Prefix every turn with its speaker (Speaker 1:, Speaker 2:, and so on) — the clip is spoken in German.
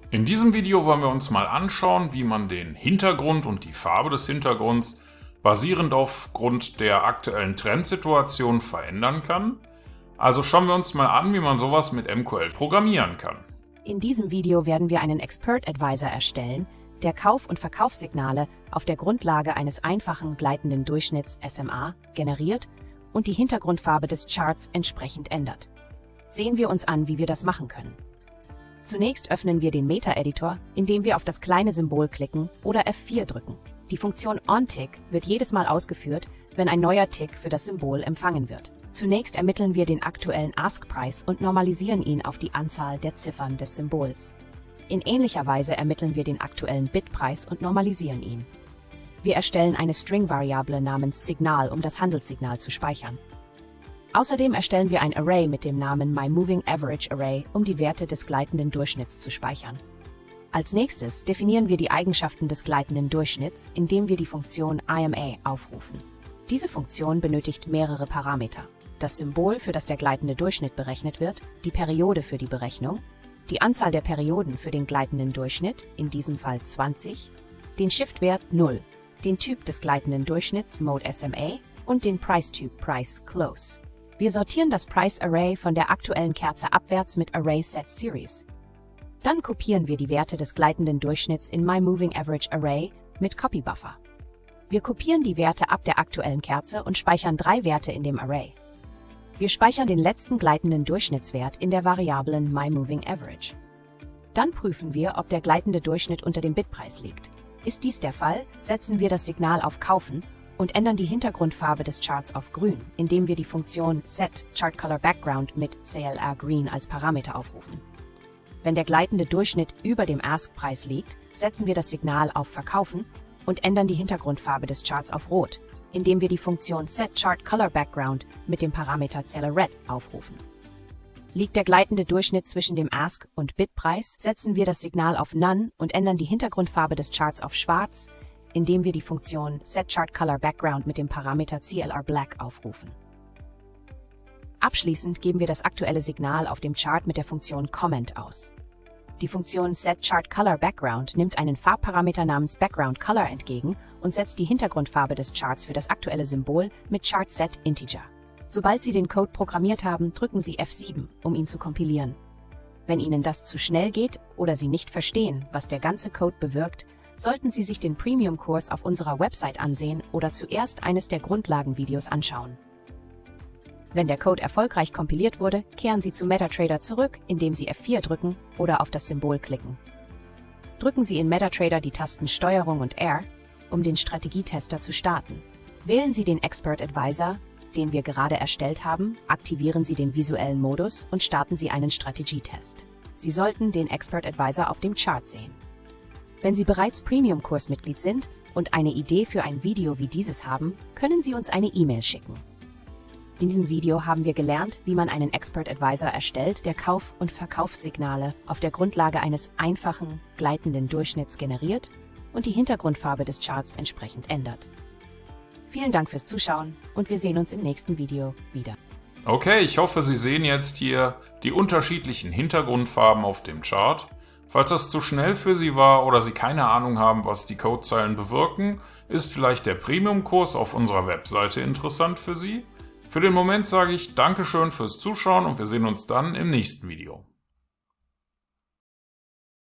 Speaker 1: In diesem Video wollen wir uns mal anschauen, wie man den Hintergrund und die Farbe des Hintergrunds basierend aufgrund der aktuellen Trendsituation verändern kann. Also schauen wir uns mal an, wie man sowas mit MQL programmieren kann.
Speaker 2: In diesem Video werden wir einen Expert Advisor erstellen, der Kauf- und Verkaufssignale auf der Grundlage eines einfachen gleitenden Durchschnitts SMA generiert und die Hintergrundfarbe des Charts entsprechend ändert. Sehen wir uns an, wie wir das machen können. Zunächst öffnen wir den Meta-Editor, indem wir auf das kleine Symbol klicken oder F4 drücken. Die Funktion OnTick wird jedes Mal ausgeführt, wenn ein neuer Tick für das Symbol empfangen wird. Zunächst ermitteln wir den aktuellen Ask-Preis und normalisieren ihn auf die Anzahl der Ziffern des Symbols. In ähnlicher Weise ermitteln wir den aktuellen Bitpreis und normalisieren ihn. Wir erstellen eine String-Variable namens Signal, um das Handelssignal zu speichern. Außerdem erstellen wir ein Array mit dem Namen MyMovingAverage um die Werte des gleitenden Durchschnitts zu speichern. Als nächstes definieren wir die Eigenschaften des gleitenden Durchschnitts, indem wir die Funktion IMA aufrufen. Diese Funktion benötigt mehrere Parameter: das Symbol, für das der gleitende Durchschnitt berechnet wird, die Periode für die Berechnung, die Anzahl der Perioden für den gleitenden Durchschnitt, in diesem Fall 20, den Shift-Wert 0, den Typ des gleitenden Durchschnitts Mode SMA und den Price-Typ Price Close. Wir sortieren das Price Array von der aktuellen Kerze abwärts mit Array Set Series. Dann kopieren wir die Werte des gleitenden Durchschnitts in MyMovingAverage mit Copybuffer. Wir kopieren die Werte ab der aktuellen Kerze und speichern 3 Werte in dem Array. Wir speichern den letzten gleitenden Durchschnittswert in der Variablen MyMovingAverage. Dann prüfen wir, ob der gleitende Durchschnitt unter dem Bitpreis liegt. Ist dies der Fall, setzen wir das Signal auf Kaufen und ändern die Hintergrundfarbe des Charts auf Grün, indem wir die Funktion setChartColorBackground mit CLRGreen als Parameter aufrufen. Wenn der gleitende Durchschnitt über dem Ask-Preis liegt, setzen wir das Signal auf Verkaufen und ändern die Hintergrundfarbe des Charts auf Rot, indem wir die Funktion setChartColorBackground mit dem Parameter CellerRed aufrufen. Liegt der gleitende Durchschnitt zwischen dem Ask- und Bitpreis, setzen wir das Signal auf None und ändern die Hintergrundfarbe des Charts auf Schwarz, indem wir die Funktion setChartColorBackground mit dem Parameter CLRBlack aufrufen. Abschließend geben wir das aktuelle Signal auf dem Chart mit der Funktion Comment aus. Die Funktion setChartColorBackground nimmt einen Farbparameter namens BackgroundColor entgegen und setzt die Hintergrundfarbe des Charts für das aktuelle Symbol mit ChartSetInteger. Sobald Sie den Code programmiert haben, drücken Sie F7, um ihn zu kompilieren. Wenn Ihnen das zu schnell geht oder Sie nicht verstehen, was der ganze Code bewirkt, sollten Sie sich den Premium-Kurs auf unserer Website ansehen oder zuerst eines der Grundlagenvideos anschauen. Wenn der Code erfolgreich kompiliert wurde, kehren Sie zu MetaTrader zurück, indem Sie F4 drücken oder auf das Symbol klicken. Drücken Sie in MetaTrader die Tasten STRG und R, um den Strategietester zu starten. Wählen Sie den Expert Advisor, den wir gerade erstellt haben, aktivieren Sie den visuellen Modus und starten Sie einen Strategietest. Sie sollten den Expert Advisor auf dem Chart sehen. Wenn Sie bereits Premium-Kursmitglied sind und eine Idee für ein Video wie dieses haben, können Sie uns eine E-Mail schicken. In diesem Video haben wir gelernt, wie man einen Expert Advisor erstellt, der Kauf- und Verkaufssignale auf der Grundlage eines einfachen, gleitenden Durchschnitts generiert und die Hintergrundfarbe des Charts entsprechend ändert. Vielen Dank fürs Zuschauen und wir sehen uns im nächsten Video wieder.
Speaker 1: Okay, ich hoffe, Sie sehen jetzt hier die unterschiedlichen Hintergrundfarben auf dem Chart. Falls das zu schnell für Sie war oder Sie keine Ahnung haben, was die Codezeilen bewirken, ist vielleicht der Premium-Kurs auf unserer Webseite interessant für Sie. Für den Moment sage ich Dankeschön fürs Zuschauen und wir sehen uns dann im nächsten Video.